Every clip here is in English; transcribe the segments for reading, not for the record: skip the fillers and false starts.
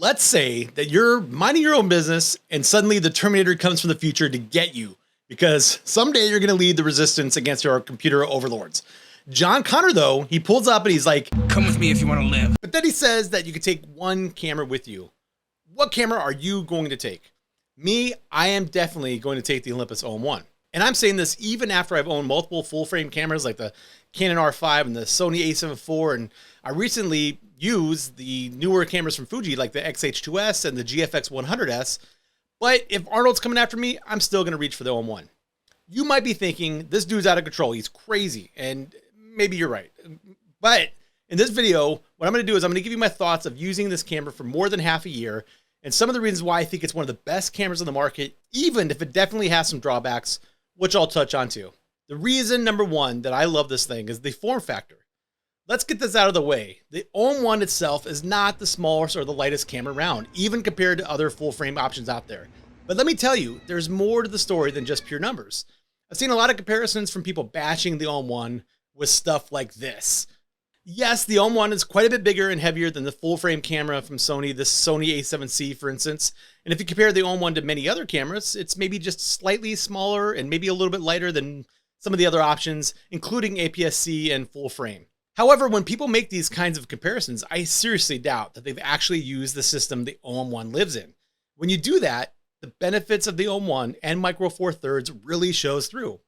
Let's say that you're minding your own business and suddenly the Terminator comes from the future to get you because someday you're going to lead the resistance against your computer overlords. John Connor, though, he pulls up and he's like, "Come with me if you want to live." But then he says that you can take one camera with you. What camera are you going to take? Me, I am definitely going to take the Olympus Om-1. And I'm saying this even after I've owned multiple full frame cameras like the Canon R5 and the Sony A7 IV. And I recently used the newer cameras from Fuji like the X-H2S and the GFX 100S. But if Arnold's coming after me, I'm still going to reach for the Om-1. You might be thinking, this dude's out of control. He's crazy. And maybe you're right. But in this video, what I'm going to do is I'm going to give you my thoughts of using this camera for more than half a year and some of the reasons why I think it's one of the best cameras on the market, even if it definitely has some drawbacks, which I'll touch on too. The reason number one that I love this thing is the form factor. Let's get this out of the way. The Om-1 itself is not the smallest or the lightest camera around, even compared to other full frame options out there. But let me tell you, there's more to the story than just pure numbers. I've seen a lot of comparisons from people bashing the Om-1 with stuff like this. Yes, the Om-1 is quite a bit bigger and heavier than the full frame camera from Sony, the Sony A7C, for instance. And if you compare the Om-1 to many other cameras, it's maybe just slightly smaller and maybe a little bit lighter than some of the other options, including APS-C and full frame. However, when people make these kinds of comparisons, I seriously doubt that they've actually used the system the Om-1 lives in. When you do that, the benefits of the Om-1 and Micro Four Thirds really shows through.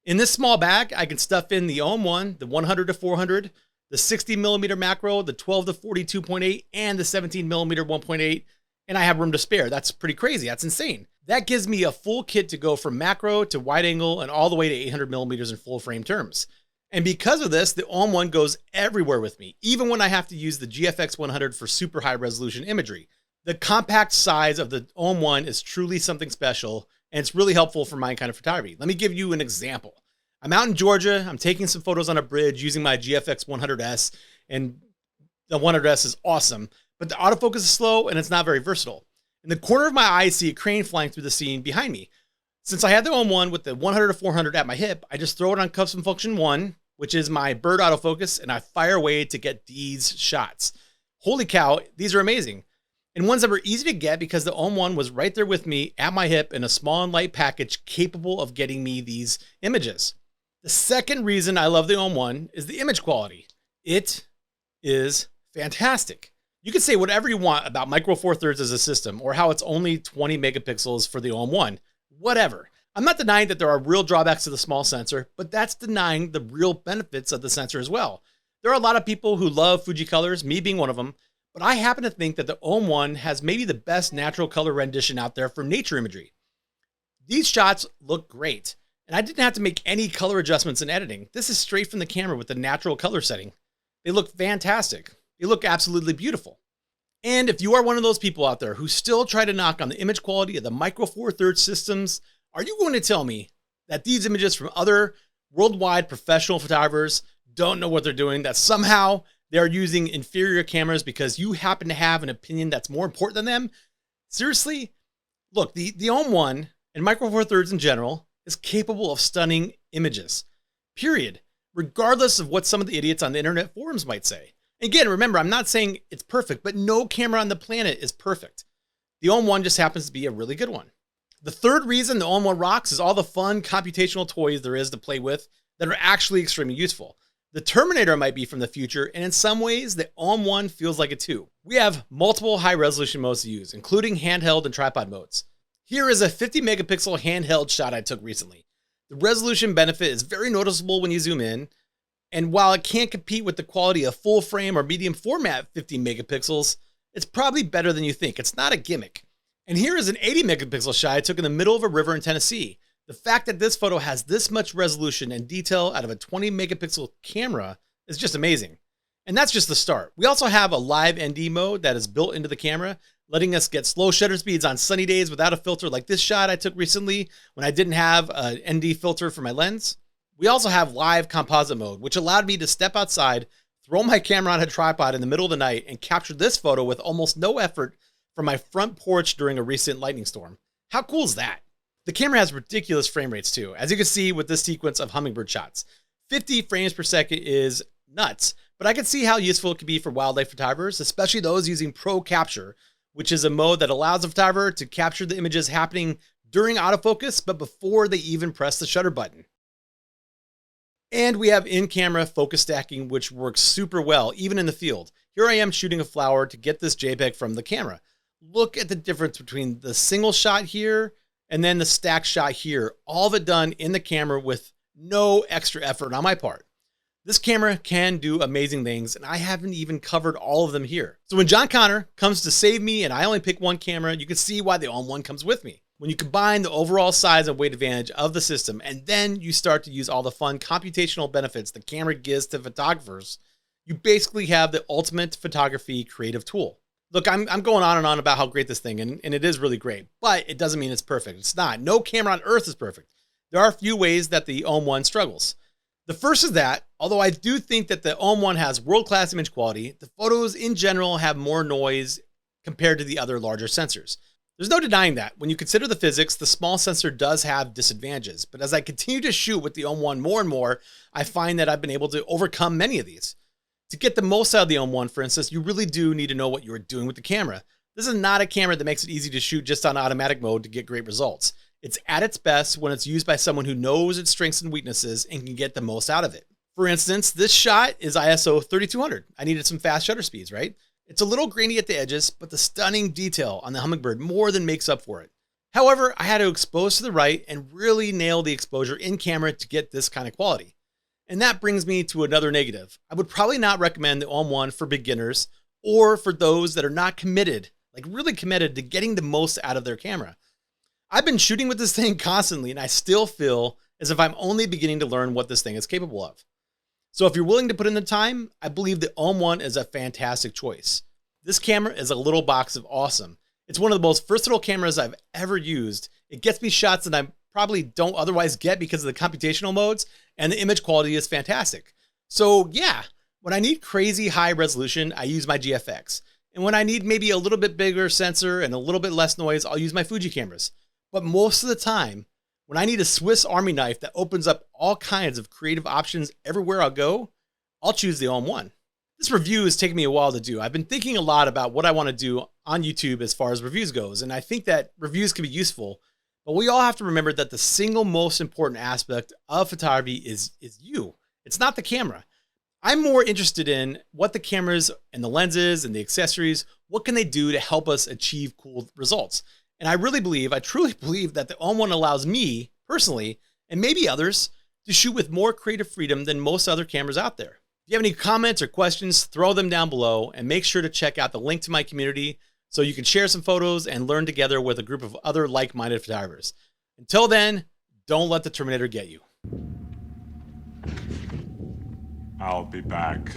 In this small bag, I can stuff in the Om-1, the 100 to 400, the 60mm macro, the 12 to 42.8, and the 17mm 1.8, and I have room to spare. That's pretty crazy. That's insane. That gives me a full kit to go from macro to wide angle and all the way to 800mm in full frame terms. And because of this, the Om-1 goes everywhere with me, even when I have to use the GFX 100 for super high resolution imagery. The compact size of the Om-1 is truly something special, and it's really helpful for my kind of photography. Let me give you an example. I'm out in Georgia. I'm taking some photos on a bridge using my GFX 100S, and the 100S is awesome, but the autofocus is slow and it's not very versatile. In the corner of my eye, I see a crane flying through the scene behind me. Since I had the Om-1 with the 100 to 400 at my hip, I just throw it on custom function 1, which is my bird autofocus, and I fire away to get these shots. Holy cow, these are amazing. And ones that were easy to get because the Om-1 was right there with me at my hip in a small and light package capable of getting me these images. The second reason I love the Om-1 is the image quality. It is fantastic. You can say whatever you want about Micro Four Thirds as a system or how it's only 20 megapixels for the Om-1, whatever. I'm not denying that there are real drawbacks to the small sensor, but that's denying the real benefits of the sensor as well. There are a lot of people who love Fuji colors, me being one of them, but I happen to think that the Om-1 has maybe the best natural color rendition out there for nature imagery. These shots look great. And I didn't have to make any color adjustments in editing. This is straight from the camera with the natural color setting. They look fantastic. They look absolutely beautiful. And if you are one of those people out there who still try to knock on the image quality of the Micro Four Thirds systems, are you going to tell me that these images from other worldwide professional photographers don't know what they're doing, that somehow they're using inferior cameras because you happen to have an opinion that's more important than them? Seriously? Look, the Om-1 and Micro Four Thirds in general is capable of stunning images, period, regardless of what some of the idiots on the internet forums might say. Again, remember, I'm not saying it's perfect, but no camera on the planet is perfect. The Om-1 just happens to be a really good one. The third reason the Om-1 rocks is all the fun computational toys there is to play with that are actually extremely useful. The Terminator might be from the future, and in some ways, the Om-1 feels like it too. We have multiple high-resolution modes to use, including handheld and tripod modes. Here is a 50 megapixel handheld shot I took recently. The resolution benefit is very noticeable when you zoom in, and while it can't compete with the quality of full frame or medium format 50 megapixels, it's probably better than you think. It's not a gimmick. And here is an 80 megapixel shot I took in the middle of a river in Tennessee. The fact that this photo has this much resolution and detail out of a 20 megapixel camera is just amazing. And that's just the start. We also have a live ND mode that is built into the camera, letting us get slow shutter speeds on sunny days without a filter like this shot I took recently when I didn't have an ND filter for my lens. We also have live composite mode, which allowed me to step outside, throw my camera on a tripod in the middle of the night, and capture this photo with almost no effort from my front porch during a recent lightning storm. How cool is that? The camera has ridiculous frame rates too, as you can see with this sequence of hummingbird shots. 50 frames per second is nuts, but I can see how useful it could be for wildlife photographers, especially those using pro capture, which is a mode that allows the photographer to capture the images happening during autofocus, but before they even press the shutter button. And we have in-camera focus stacking, which works super well, even in the field. Here I am shooting a flower to get this JPEG from the camera. Look at the difference between the single shot here and then the stack shot here, all of it done in the camera with no extra effort on my part. This camera can do amazing things, and I haven't even covered all of them here. So when John Connor comes to save me and I only pick one camera, you can see why the Om-1 comes with me. When you combine the overall size and weight advantage of the system, and then you start to use all the fun computational benefits the camera gives to photographers, you basically have the ultimate photography creative tool. Look, I'm going on and on about how great this thing, and it is really great, but it doesn't mean it's perfect. It's not. No camera on earth is perfect. There are a few ways that the Om-1 struggles. The first is that, although I do think that the Om-1 has world-class image quality, the photos in general have more noise compared to the other larger sensors. There's no denying that. When you consider the physics, the small sensor does have disadvantages, but as I continue to shoot with the Om-1 more and more, I find that I've been able to overcome many of these. To get the most out of the Om-1, for instance, you really do need to know what you are doing with the camera. This is not a camera that makes it easy to shoot just on automatic mode to get great results. It's at its best when it's used by someone who knows its strengths and weaknesses and can get the most out of it. For instance, this shot is ISO 3200. I needed some fast shutter speeds, right? It's a little grainy at the edges, but the stunning detail on the Hummingbird more than makes up for it. However, I had to expose to the right and really nail the exposure in camera to get this kind of quality. And that brings me to another negative. I would probably not recommend the Om-1 for beginners or for those that are not committed, like really committed to getting the most out of their camera. I've been shooting with this thing constantly, and I still feel as if I'm only beginning to learn what this thing is capable of. So if you're willing to put in the time, I believe the Om-1 is a fantastic choice. This camera is a little box of awesome. It's one of the most versatile cameras I've ever used. It gets me shots that I probably don't otherwise get because of the computational modes, and the image quality is fantastic. So yeah, when I need crazy high resolution, I use my GFX. And when I need maybe a little bit bigger sensor and a little bit less noise, I'll use my Fuji cameras. But most of the time, when I need a Swiss Army knife that opens up all kinds of creative options everywhere I'll go, I'll choose the Om-1. This review has taken me a while to do. I've been thinking a lot about what I want to do on YouTube as far as reviews goes, and I think that reviews can be useful, but we all have to remember that the single most important aspect of photography is you. It's not the camera. I'm more interested in what the cameras and the lenses and the accessories, what can they do to help us achieve cool results? And I truly believe that the Om-1 allows me, personally, and maybe others, to shoot with more creative freedom than most other cameras out there. If you have any comments or questions, throw them down below, and make sure to check out the link to my community so you can share some photos and learn together with a group of other like-minded photographers. Until then, don't let the Terminator get you. I'll be back.